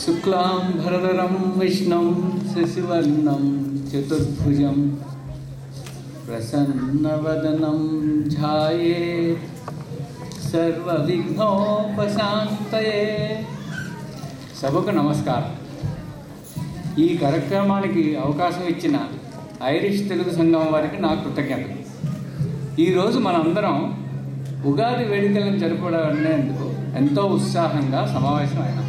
शुक्लांबरधरं विष्णुं शशिवर्णं चतुर्भुजं प्रसन्नवदनं ध्यायेत् सर्वविघ्नोपशान्तये। సభకు నమస్కారం। ఈ కార్యక్రమానికి అవకాశం ఇచ్చిన ఐరిష్ తెలుగు సంఘం వారికి నా కృతజ్ఞతలు। ఈరోజు మనందరం ఉగాది వేడుకలను జరుపుకునేందుకు ఎంతో ఉత్సాహంగా సమావేశం అయినాం।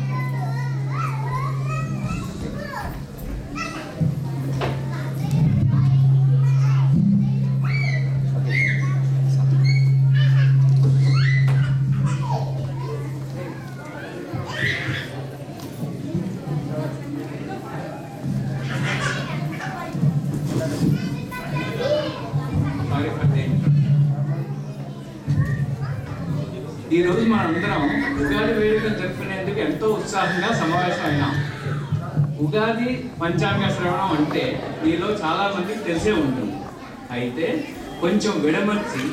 ఈరోజు మనందరం ఉగాది వేడుకలు జరుపుకునేందుకు ఎంతో ఉత్సాహంగా సమావేశం అయినాం। ఉగాది పంచాంగ శ్రవణం అంటే మీలో చాలామందికి తెలిసే ఉంటుంది, అయితే కొంచెం విడమర్చి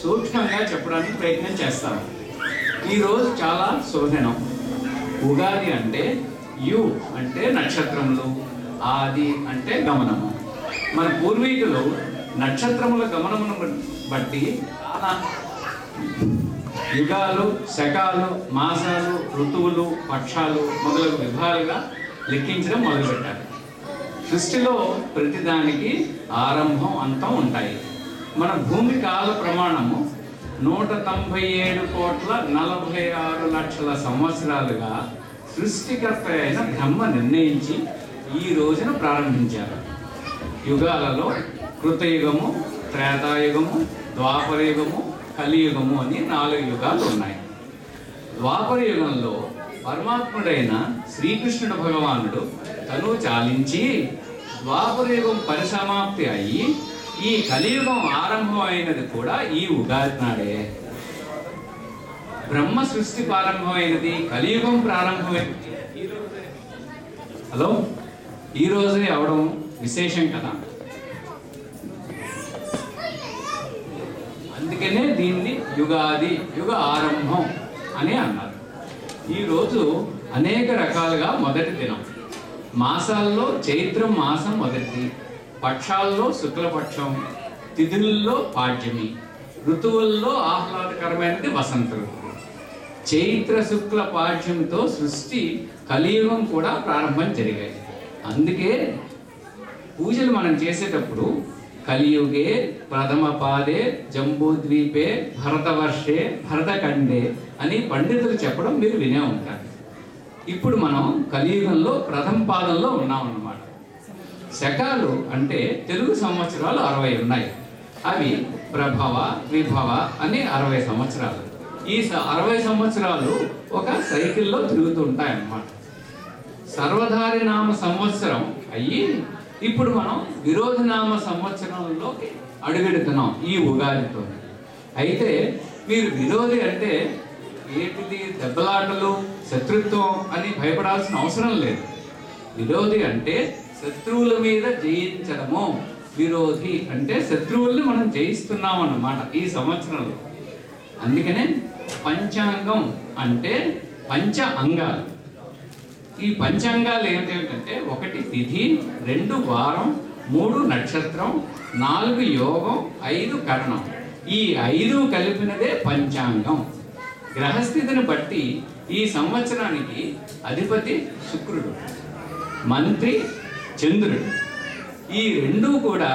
సూక్ష్మంగా చెప్పడానికి ప్రయత్నం చేస్తాను। ఈరోజు చాలా శోభనం। ఉగాది అంటే యు అంటే నక్షత్రములు, ఆది అంటే గమనము। మన పూర్వీకులు నక్షత్రముల గమనమును బట్టి చాలా యుగాలు, శకాలు, మాసాలు, ఋతువులు, పక్షాలు మొదలగు విధాలుగా లెక్కించడం మొదలుపెట్టారు। సృష్టిలో ప్రతిదానికి ఆరంభం అంతం ఉంటాయి। మన భూమి కాల ప్రమాణము 197,46,00,000 సంవత్సరాలుగా సృష్టికర్త అయిన బ్రహ్మ నిర్ణయించి ఈ రోజున ప్రారంభించారు। యుగాలలో కృతయుగము, త్రేతాయుగము, ద్వాపరయుగము, కలియుగము అని 4 యుగాలు ఉన్నాయి। ద్వాపర యుగంలో పరమాత్ముడైన శ్రీకృష్ణుడు భగవానుడు తను చాలించి ద్వాపర యుగం పరిసమాప్తి అయ్యి ఈ కలియుగం ఆరంభం అయినది కూడా ఈ ఉగాది నాడే। బ్రహ్మ సృష్టి ప్రారంభమైనది, కలియుగం ప్రారంభమైనది ఈ రోజే అవడం విశేషం కదా। అందుకనే దీన్ని యుగాది, యుగ ఆరంభం అని అన్నారు। ఈరోజు అనేక రకాలుగా మొదటి దినం। మాసాల్లో చైత్రం మాసం మొదటిది, పక్షాల్లో శుక్లపక్షం, తిథుల్లో పాడ్యమి, ఋతువుల్లో ఆహ్లాదకరమైనది వసంత ఋతువు। చైత్ర శుక్ల పాడ్యంతో సృష్టి కలియుగం కూడా ప్రారంభం జరిగాయి। అందుకే పూజలు మనం చేసేటప్పుడు కలియుగే ప్రథమ పాదే జంబూద్వీపే భరతవర్షే భరతఖండే అని పండితులు చెప్పడం మీరు వినే ఉంటారు। ఇప్పుడు మనం కలియుగంలో ప్రథమ పాదంలో ఉన్నామన్నమాట। శకాలు అంటే తెలుగు సంవత్సరాలు 60 ఉన్నాయి। అవి ప్రభవ, విభవ అని 60 సంవత్సరాలు। ఈ 60 సంవత్సరాలు ఒక సైకిల్లో తిరుగుతూ ఉంటాయన్నమాట। సర్వధారినామ సంవత్సరం అయ్యి ఇప్పుడు మనం విరోధనామ సంవత్సరంలోకి అడుగెడుతున్నాం ఈ ఉగాదితో। అయితే మీరు విరోధి అంటే ఏంటిది, దెబ్బలాటలు, శత్రుత్వం అని భయపడాల్సిన అవసరం లేదు। విరోధి అంటే శత్రువుల మీద జయించడము, విరోధి అంటే శత్రువుల్ని మనం జయిస్తున్నాం అన్నమాట ఈ సంవత్సరంలో। అందుకనే పంచాంగం అంటే పంచ అంగాలు। ఈ పంచాంగాలు ఏమిటంటే 1 తిథి, 2 వారం, 3 నక్షత్రం, 4 యోగం, 5 కరణం। ఈ 5 కలిపినదే పంచాంగం। గ్రహస్థితిని బట్టి ఈ సంవత్సరానికి అధిపతి శుక్రుడు, మంత్రి చంద్రుడు। ఈ 2 కూడా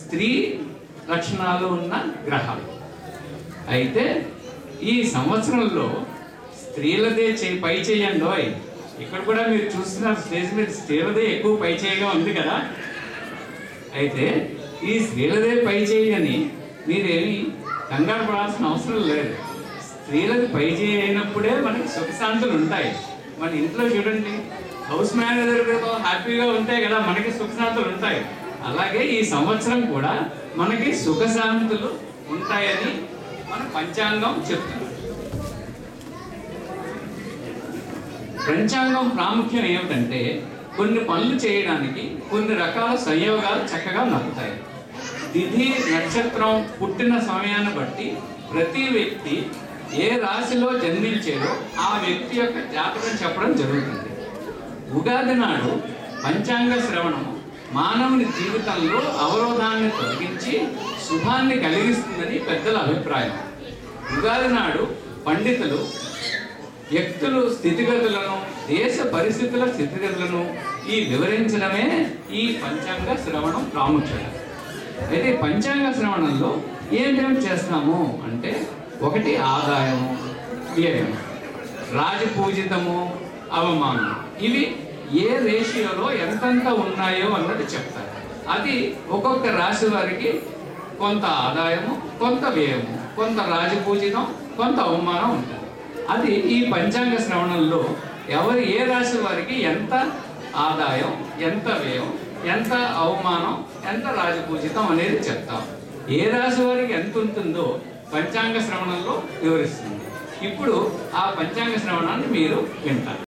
స్త్రీ లక్షణాలు ఉన్న గ్రహాలు। అయితే ఈ సంవత్సరంలో స్త్రీలదే పై చేయండి। ఇక్కడ కూడా మీరు చూస్తున్నారు, స్టేజ్ మీద స్త్రీలదే ఎక్కువ పై చేయగా ఉంది కదా। అయితే ఈ స్త్రీలదే పై చేయని మీరేమి కంగారు పడాల్సిన అవసరం లేదు। స్త్రీలది పై చేయి అయినప్పుడే మనకి సుఖశాంతులు ఉంటాయి। మన ఇంట్లో చూడండి, హౌస్ మేనేజర్తో హ్యాపీగా ఉంటాయి కదా, మనకి సుఖశాంతులు ఉంటాయి। అలాగే ఈ సంవత్సరం కూడా మనకి సుఖశాంతులు ఉంటాయని మన పంచాంగం చెప్తుంది। పంచాంగం ప్రాముఖ్యం ఏమిటంటే కొన్ని పనులు చేయడానికి కొన్ని రకాల సంయోగాలు చక్కగా నప్పుతాయి। తిథి, నక్షత్రం, పుట్టిన సమయాన్ని బట్టి ప్రతి వ్యక్తి ఏ రాశిలో జన్మించారో ఆ వ్యక్తి యొక్క జాతకం చెప్పడం జరుగుతుంది। ఉగాది నాడు పంచాంగ శ్రవణము మానవుని జీవితంలో అవరోధాన్ని తొలగించి శుభాన్ని కలిగిస్తుందని పెద్దల అభిప్రాయం. ఉగాది నాడు పండితులు వ్యక్తులు స్థితిగతులను, దేశ పరిస్థితుల స్థితిగతులను వివరించడమే ఈ పంచాంగ శ్రవణం ప్రాముఖ్యత. అయితే పంచాంగ శ్రవణంలో ఏమేమి చేస్తాము అంటే, ఒకటి ఆదాయము, వ్యయం, రాజపూజితము, అవమానం. ఇవి ఏ రేషియోలో ఎంతంత ఉన్నాయో అన్నది చెప్తారు. అది ఒక్కొక్క రాశి వారికి కొంత ఆదాయము, కొంత వ్యయము, కొంత రాజపూజితం, కొంత అవమానం ఉంటుంది. అది ఈ పంచాంగ శ్రవణంలో ఏ రాశి వారికి ఎంత ఆదాయం, ఎంత వ్యయం, ఎంత అవమానం, ఎంత రాజపూజితం అనేది చెప్తాం. ఏ రాశి వారికి ఎంత ఉంటుందో పంచాంగ శ్రవణంలో వివరిస్తుంది. ఇప్పుడు ఆ పంచాంగ శ్రవణాన్ని మీరు వింటారు.